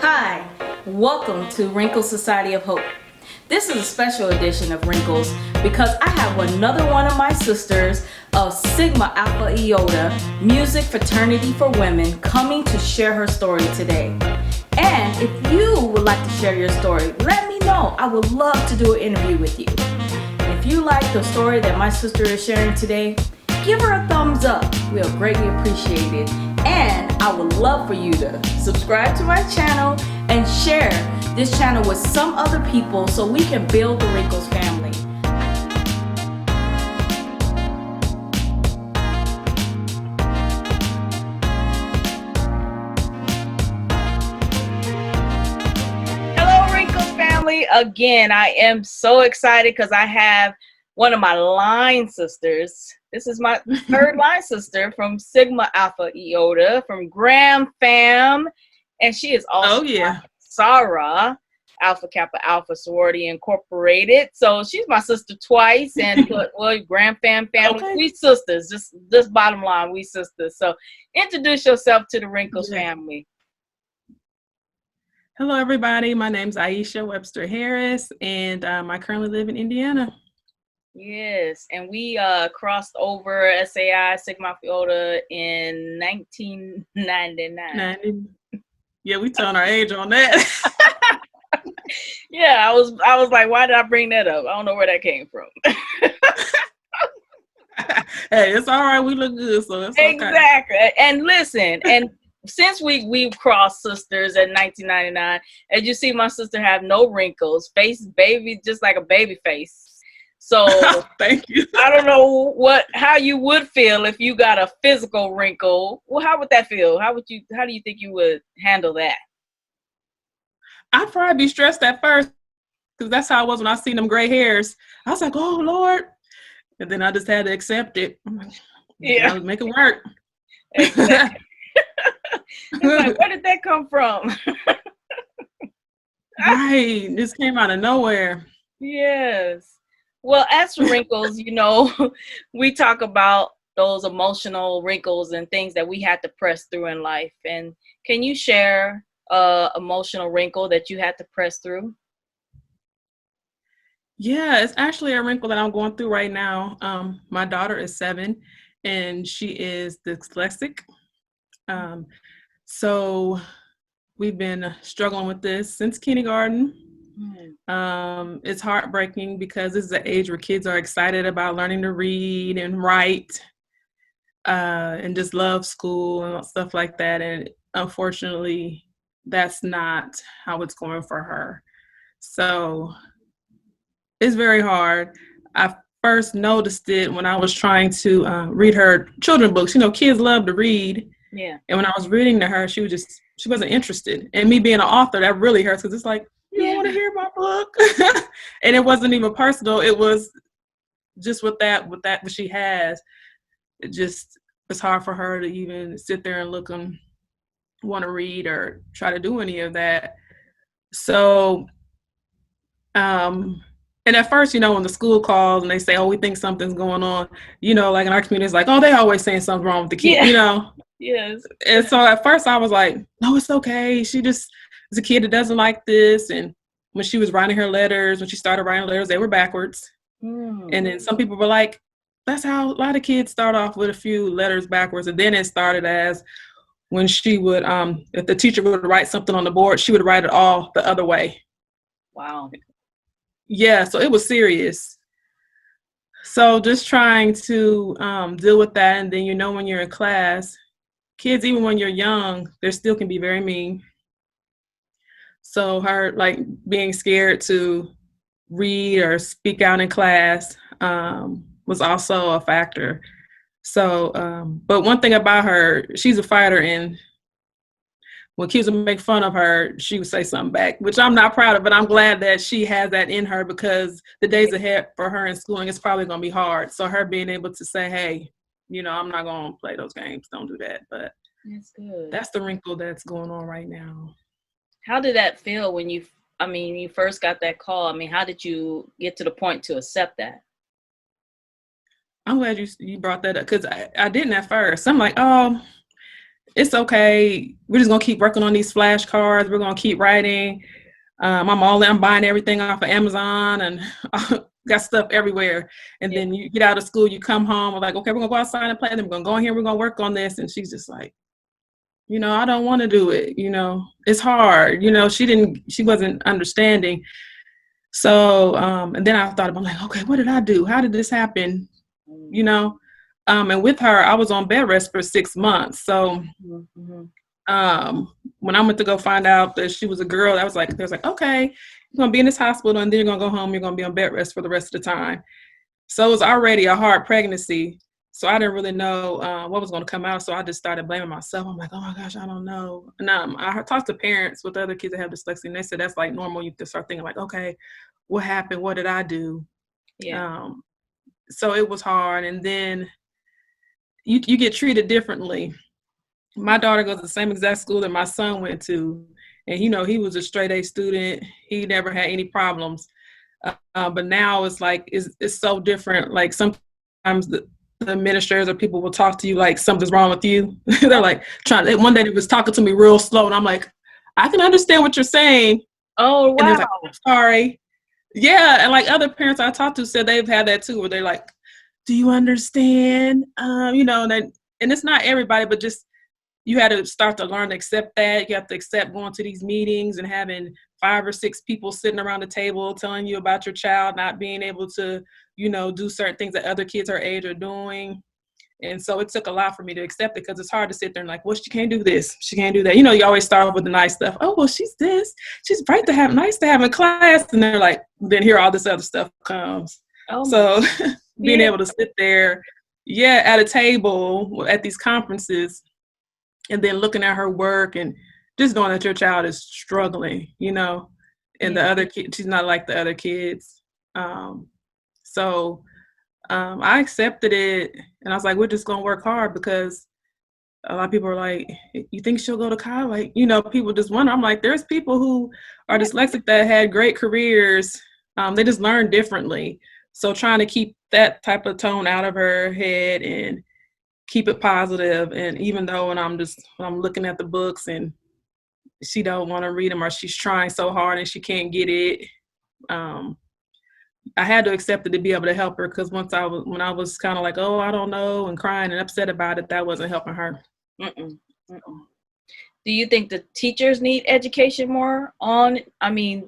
Hi, welcome to Wrinkles Society of Hope. This is a special edition of Wrinkles because I have another one of my sisters of Sigma Alpha Iota Music Fraternity for Women coming to share her story today. And if you would like to share your story, let me know. I would love to do an interview with you. And if you like the story that my sister is sharing today, give her a thumbs up. We'll greatly appreciate it. And I would love for you to subscribe to my channel and share this channel with some other people so we can build the Wrinkles family. Hello, Wrinkles family. Again, I am so excited because I have one of my line sisters. This is my third line sister from Sigma Alpha Iota from Graham Fam. And she is also Sarah, Alpha Kappa Alpha Sorority Incorporated. So she's my sister twice. And Graham Fam family, we sisters. Just bottom line, we sisters. So introduce yourself to the Wrinkles family. Hello, everybody. My name's Ieshia Webster Harris, and I currently live in Indiana. Yes, and we crossed over SAI Sigma Alpha Iota in 1999. Yeah, we telling our age on that. Yeah, I was like, why did I bring that up? I don't know where that came from. Hey, it's all right. We look good, so it's okay. Exactly. And listen, and since we've crossed sisters in 1999, as you see, my sister have no wrinkles, face baby, just like a baby face. So thank you. I don't know how you would feel if you got a physical wrinkle. Well, how would that feel? How do you think you would handle that? I'd probably be stressed at first because that's how I was when I seen them gray hairs. I was like, oh Lord. And then I just had to accept it. I'm like, yeah, make it work. Exactly. It's like, where did that come from? Right. This came out of nowhere. Yes. Well, as for wrinkles, we talk about those emotional wrinkles and things that we had to press through in life. And can you share an emotional wrinkle that you had to press through? Yeah, it's actually a wrinkle that I'm going through right now. My daughter is 7 and she is dyslexic. So we've been struggling with this since kindergarten. It's heartbreaking because this is the age where kids are excited about learning to read and write and just love school and stuff like that. And unfortunately, that's not how it's going for her. So it's very hard. I first noticed it when I was trying to read her children's books. Kids love to read. Yeah. And when I was reading to her, she wasn't interested. And me being an author, that really hurts because it's like, you don't want to hear my book. And it wasn't even personal. It was just with what she has. It's hard for her to even sit there and look and want to read or try to do any of that. So, and at first, when the school calls and they say, oh, we think something's going on, like in our community, it's like, oh, they always saying something wrong with the kid, Yes. And so at first I was like, no, it's okay. She just is a kid that doesn't like this. And when she was writing her letters, when she started writing letters, they were backwards. And then some people were like, that's how a lot of kids start off, with a few letters backwards. And then it started as when she would, if the teacher would write something on the board, she would write it all the other way. Wow. Yeah, so it was serious. So just trying to deal with that. And then, when you're in class, kids, even when you're young, they still can be very mean. So her being scared to read or speak out in class was also a factor. So, but one thing about her, she's a fighter, and when kids would make fun of her, she would say something back, which I'm not proud of, but I'm glad that she has that in her because the days ahead for her in schooling is probably going to be hard. So her being able to say, hey, I'm not going to play those games. Don't do that. But that's good. That's the wrinkle that's going on right now. How did that feel when you first got that call? How did you get to the point to accept that? I'm glad you brought that up because I didn't at first. I'm like, oh, it's okay. We're just gonna keep working on these flashcards. We're gonna keep writing. I'm buying everything off of Amazon and got stuff everywhere. And Yeah. then you get out of school, you come home, we're like, okay, we're gonna go outside and play. Then we're gonna go in here, we're gonna work on this. And she's just like, I don't want to do it. It's hard. She wasn't understanding. So, and then I thought about like, okay, what did I do? How did this happen? You know? And with her, I was on bed rest for 6 months. So, when I went to go find out that she was a girl, they was like, okay, you're gonna be in this hospital and then you're gonna go home, you're gonna be on bed rest for the rest of the time. So it was already a hard pregnancy. So I didn't really know what was gonna come out. So I just started blaming myself. I'm like, oh my gosh, I don't know. And I talked to parents with other kids that have dyslexia, and they said that's like normal. You have to start thinking like, okay, what happened? What did I do? Yeah. So it was hard. And then you get treated differently. My daughter goes to the same exact school that my son went to. And, he was a straight A student. He never had any problems. But now it's like, it's so different. Like sometimes the administrators or people will talk to you like something's wrong with you. They're like one day they was talking to me real slow. And I'm like, I can understand what you're saying. Oh, wow. And they're like, I'm sorry. Yeah. And like other parents I talked to said they've had that too, where they're like, do you understand? And it's not everybody, but just, you had to start to learn to accept that. You have to accept going to these meetings and having 5 or 6 people sitting around the table telling you about your child not being able to, do certain things that other kids her age are doing. And so it took a lot for me to accept it, because it's hard to sit there and like, well, she can't do this. She can't do that. You always start off with the nice stuff. Oh, well, she's this. She's nice to have in class. And they're like, then here all this other stuff comes. So being able to sit there, at a table at these conferences, and then looking at her work and just knowing that your child is struggling, and the other kid, she's not like the other kids. So I accepted it, and I was like, we're just gonna work hard, because a lot of people are like, you think she'll go to college? Like, people just wonder. I'm like, there's people who are dyslexic that had great careers. They just learn differently. So trying to keep that type of tone out of her head and keep it positive. And even though when I'm looking at the books and she don't want to read them, or she's trying so hard and she can't get it, I had to accept it to be able to help her, because when I was kind of like, oh, I don't know, and crying and upset about it, that wasn't helping her. Mm-mm. Mm-mm. Do you think the teachers need education more on,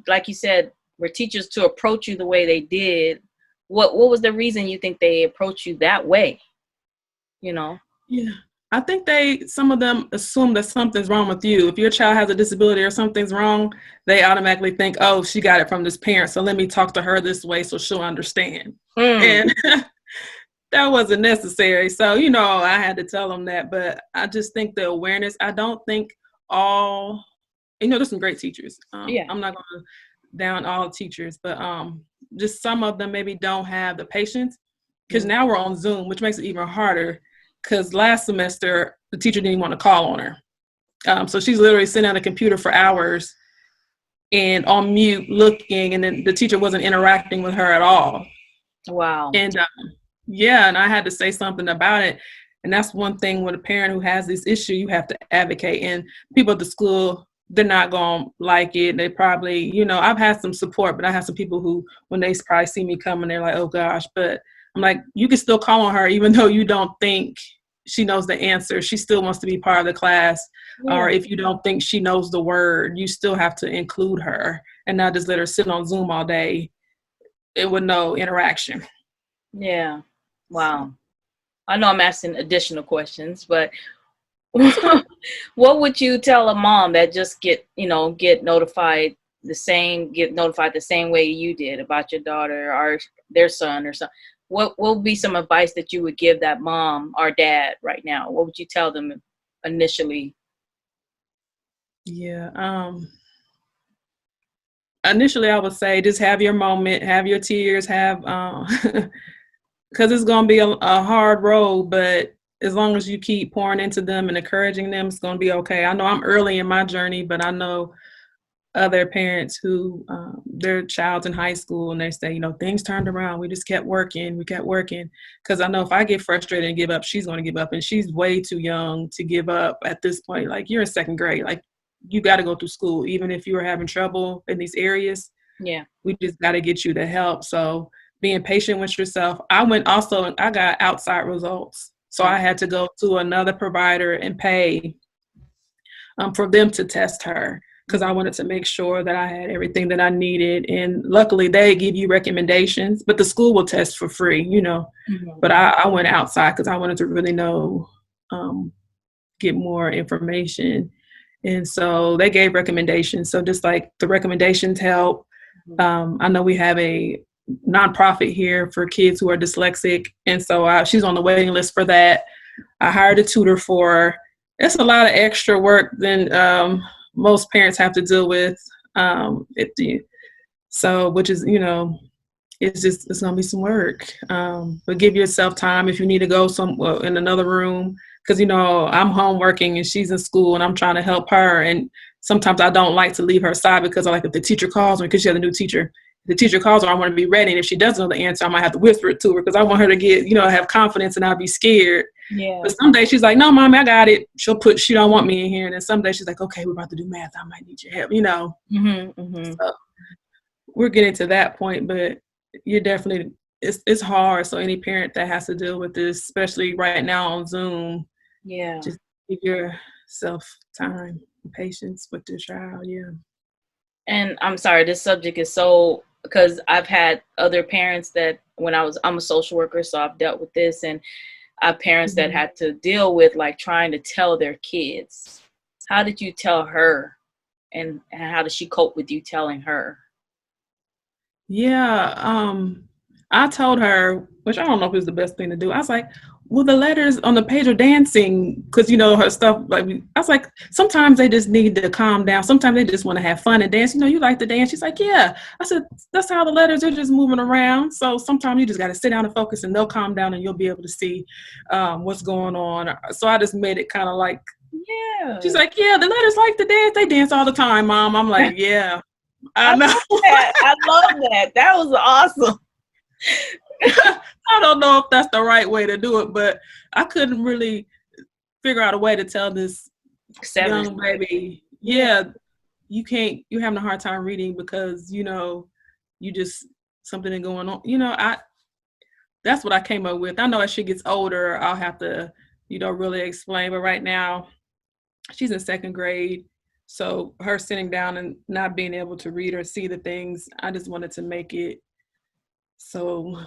like you said, were teachers to approach you the way they did? What was the reason you think they approach you that way? Yeah, I think some of them assume that something's wrong with you. If your child has a disability or something's wrong, they automatically think, oh, she got it from this parent, so let me talk to her this way so she'll understand. And that wasn't necessary. So, I had to tell them that. But I just think the awareness, I don't think there's some great teachers. I'm not going to down all teachers, but just some of them maybe don't have the patience, because now we're on Zoom, which makes it even harder. Because last semester, the teacher didn't want to call on her. So she's literally sitting on a computer for hours and on mute looking, and then the teacher wasn't interacting with her at all. Wow. And and I had to say something about it. And that's one thing with a parent who has this issue, you have to advocate. And people at the school, they're not going to like it. They probably, I've had some support, but I have some people who, when they probably see me coming, they're like, oh gosh. But I'm like, you can still call on her, even though you don't think she knows the answer. She still wants to be part of the class. Or if you don't think she knows the word, you still have to include her and not just let her sit on Zoom all day with no interaction. Yeah. Wow. I know I'm asking additional questions, but what would you tell a mom that just get notified the same way you did about your daughter or their son or something? What would be some advice that you would give that mom or dad right now? What would you tell them initially? Yeah. Initially, I would say just have your moment, have your tears, because it's going to be a hard road, but as long as you keep pouring into them and encouraging them, it's going to be okay. I know I'm early in my journey, but I know other parents who their child's in high school and they say, you know, things turned around. We just kept working. We kept working. Because I know if I get frustrated and give up, she's going to give up. And she's way too young to give up at this point. Like, you're in second grade. Like, you got to go through school. Even if you are having trouble in these areas, Yeah. we just got to get you the help. So being patient with yourself. I went also, and I got outside results. So I had to go to another provider and pay for them to test her, because I wanted to make sure that I had everything that I needed. And luckily they give you recommendations, but the school will test for free, you know. Mm-hmm. But I went outside because I wanted to really know, get more information. And so they gave recommendations. So just like the recommendations help. I know we have a nonprofit here for kids who are dyslexic. And so she's on the waiting list for that. I hired a tutor for her. It's a lot of extra work than most parents have to deal with. Which is, you know, it's gonna be some work. But give yourself time if you need to go in another room, because, you know, I'm home working and she's in school and I'm trying to help her. And sometimes I don't like to leave her side, because I like, if the teacher calls me, because she has a new teacher. If the teacher calls her, I want to be ready. And if she doesn't know the answer, I might have to whisper it to her, because I want her to get, you know, have confidence and not be scared. Yeah. But some days she's like, no, mommy, I got it. She don't want me in here. And then some days she's like, okay, we're about to do math. I might need your help, you know. Mm-hmm, mm-hmm. So we're getting to that point, but you're definitely, it's hard. So any parent that has to deal with this, especially right now on Zoom, Yeah. just give yourself time and patience with your child. Yeah. And I'm sorry, this subject is so, because I've had other parents that I'm a social worker, so I've dealt with this, and I have parents that had to deal with like trying to tell their kids. How did you tell her, and how did she cope with you telling her? Yeah. I told her, which I don't know if it's the best thing to do. I was like, well, the letters on the page are dancing, because, you know, her stuff, like, I was like, sometimes they just need to calm down. Sometimes they just want to have fun and dance. You know, you like to dance. She's like, yeah. I said, that's how the letters are, just moving around. So sometimes you just got to sit down and focus, and they'll calm down and you'll be able to see what's going on. So I just made it kind of like, Yeah. she's like, yeah, the letters like to dance. They dance all the time, Mom. I'm like, yeah, I know. I love that. That was awesome. I don't know if that's the right way to do it, but I couldn't really figure out a way to tell this young baby, yeah, you're having a hard time reading because, you know, something is going on. You know, that's what I came up with. I know as she gets older, I'll have to, you know, really explain. But right now, she's in second grade. So her sitting down and not being able to read or see the things, I just wanted to make it so.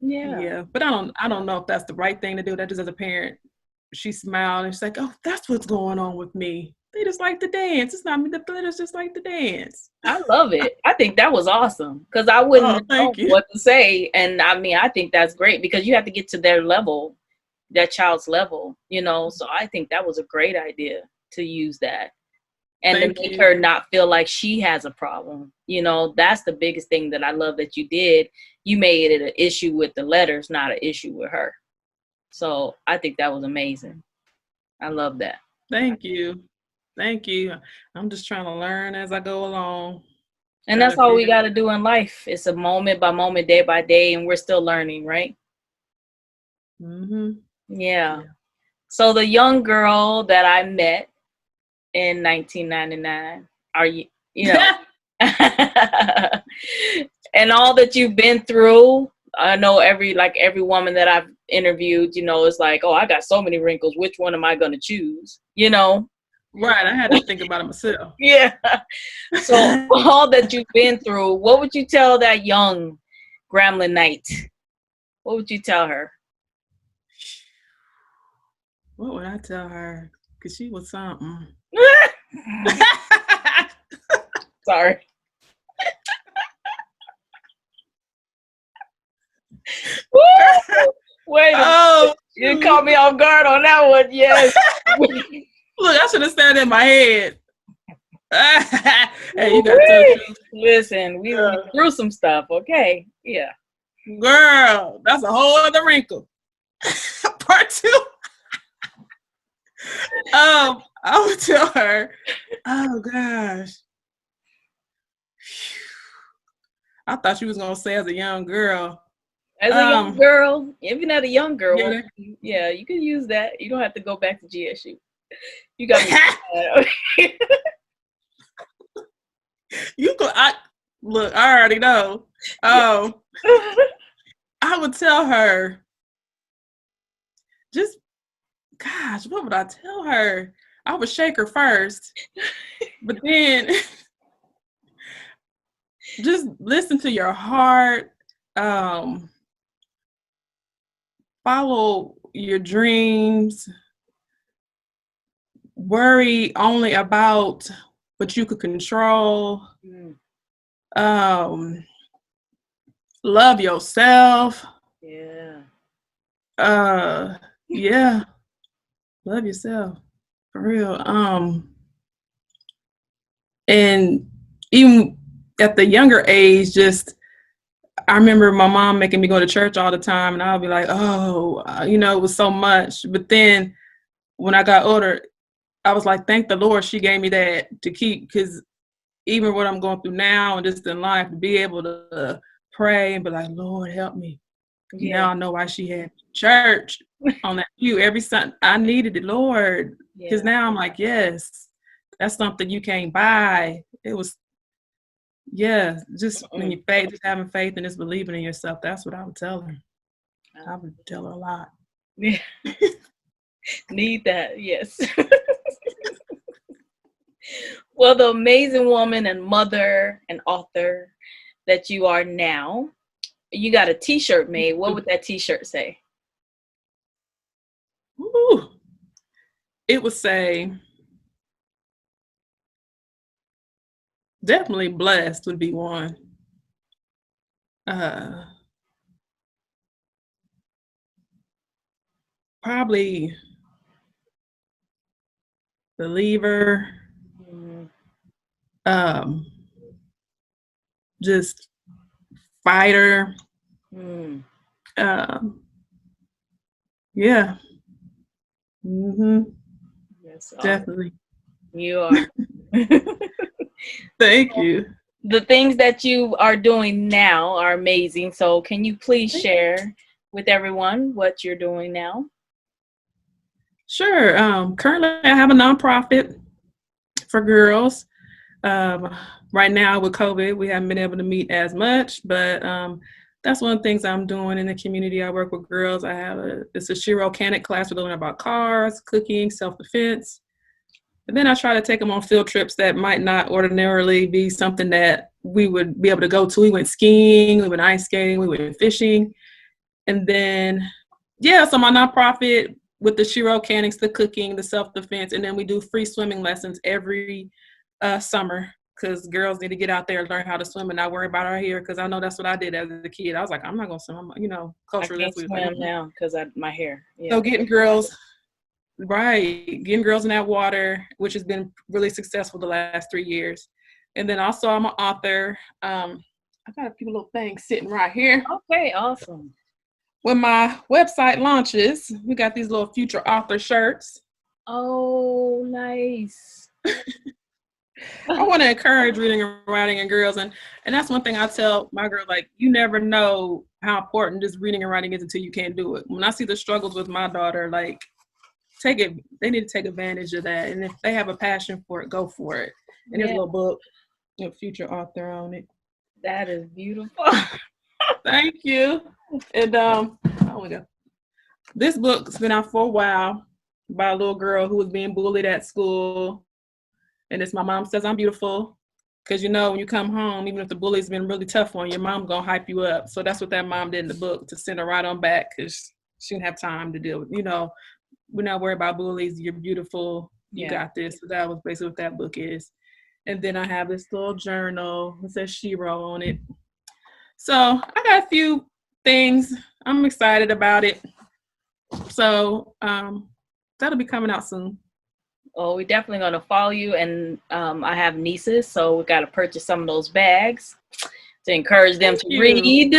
Yeah, but I don't know if that's the right thing to do. That just as a parent, she smiled and she's like, "Oh, that's what's going on with me. They just like to dance. It's not me. The glitters just like to dance." I love it. I think that was awesome, because I wouldn't know what to say. And I mean, I think that's great, because you have to get to their level, that child's level, you know. So I think that was a great idea to use that, and to make her not feel like she has a problem. You know, that's the biggest thing that I love that you did. You made it an issue with the letters, not an issue with her. So I think that was amazing. I love that. Thank you. Thank you. I'm just trying to learn as I go along. And that's all we got to do in life. It's a moment by moment, day by day, and we're still learning, right? Mm-hmm. Yeah. So the young girl that I met in 1999, are you know, and all that you've been through. I know every woman that I've interviewed, you know, is like, oh, I got so many wrinkles. Which one am I going to choose? You know? Right. I had to think about it myself. Yeah. So all that you've been through, what would you tell that young Gremlin Knight? What would you tell her? What would I tell her? Because she was something. Sorry. Wait, you caught me off guard on that one. Yes. Look, I should have said it in my head. Hey, you gotta tell the truth. Listen, we went through some stuff. Okay, yeah. Girl, that's a whole other wrinkle. Part 2. I would tell her, oh gosh, I thought you was gonna say as a young girl. As a young girl, if you're not a young girl, Yeah, well, yeah, you can use that. You don't have to go back to GSU. You got me. you could. Look. I already know. Oh, I would tell her. Just, gosh, what would I tell her? I would shake her first, but then just listen to your heart. Follow your dreams. Worry only about what you could control. Love yourself. Yeah. Yeah. Love yourself. For real. And even at the younger age, just I remember my mom making me go to church all the time, and I'll be like, oh, it was so much. But then when I got older, I was like, thank the Lord she gave me that to keep, because even what I'm going through now and just in life, to be able to pray and be like, Lord, help me. Yeah. Now I know why she had church on that pew every Sunday. I needed it, Lord, because now I'm like, yes, that's something you can't buy. It was, just when you faith, just having faith and just believing in yourself. That's what I would tell her. I would tell her a lot. Yeah. Need that, yes. Well, the amazing woman and mother and author that you are now, you got a t-shirt made. What would that t-shirt say? Ooh. It would say, definitely blessed would be one. Probably believer. Just fighter. Yeah. Yes, definitely. You are. Thank you. The things that you are doing now are amazing. So can you please share with everyone what you're doing now? Sure. Currently, I have a nonprofit for girls. Right now with COVID, we haven't been able to meet as much, but that's one of the things I'm doing in the community. I work with girls. It's a Shero class. We're learning about cars, cooking, self-defense. And then I try to take them on field trips that might not ordinarily be something that we would be able to go to. We went skiing, we went ice skating, we went fishing. And then, so my nonprofit with the Shero cannings, the cooking, the self-defense, and then we do free swimming lessons every summer, because girls need to get out there and learn how to swim and not worry about our hair, because I know that's what I did as a kid. I was like, I'm not going to swim. Culturally, I can't swim now because of my hair. Yeah. So getting girls in that water, which has been really successful the last 3 years. And then also I'm an author. I got a few little things sitting right here. Okay, awesome. When my website launches, we got these little future author shirts. Oh, nice. I want to encourage reading and writing in girls, and that's one thing I tell my girl, like, you never know how important this reading and writing is until you can't do it. When I see the struggles with my daughter, like, they need to take advantage of that, and if they have a passion for it, go for it. And there's a little book, future author on it. That is beautiful. Thank you. And this book's been out for a while, by a little girl who was being bullied at school. And it's My Mom Says I'm Beautiful. Because when you come home, even if the bully's been really tough on you, your mom gonna hype you up. So that's what that mom did in the book, to send her right on back, because she didn't have time to deal with, we're not worried about bullies. You're beautiful. You got this. So that was basically what that book is. And then I have this little journal. It says Shero on it. So I got a few things. I'm excited about it. So that'll be coming out soon. Oh, we're definitely going to follow you. And I have nieces, so we got to purchase some of those bags to encourage them to read.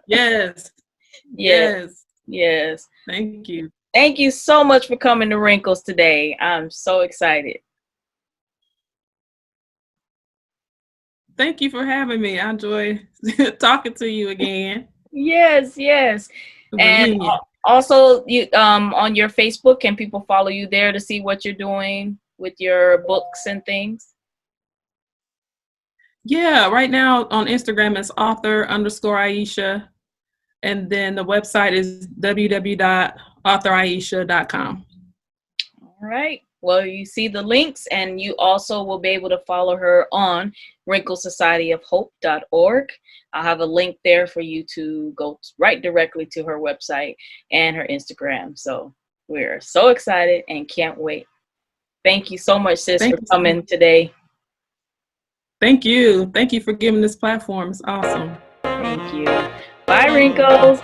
Yes. Yes. Thank you. Thank you so much for coming to Wrinkles today. I'm so excited. Thank you for having me. I enjoy talking to you again. Yes, yes. The And reunion. also, you on your Facebook, can people follow you there to see what you're doing with your books and things? Yeah, right now on Instagram it's author_Ieshia. And then the website is www.authorieshia.com. All right. Well, you see the links, and you also will be able to follow her on wrinklesocietyofhope.org. I'll have a link there for you to go right directly to her website and her Instagram. So we're so excited and can't wait. Thank you so much, sis, Thank for you. coming today. Thank you. Thank you for giving this platform. It's awesome. Thank you. Bye, Wrinkles.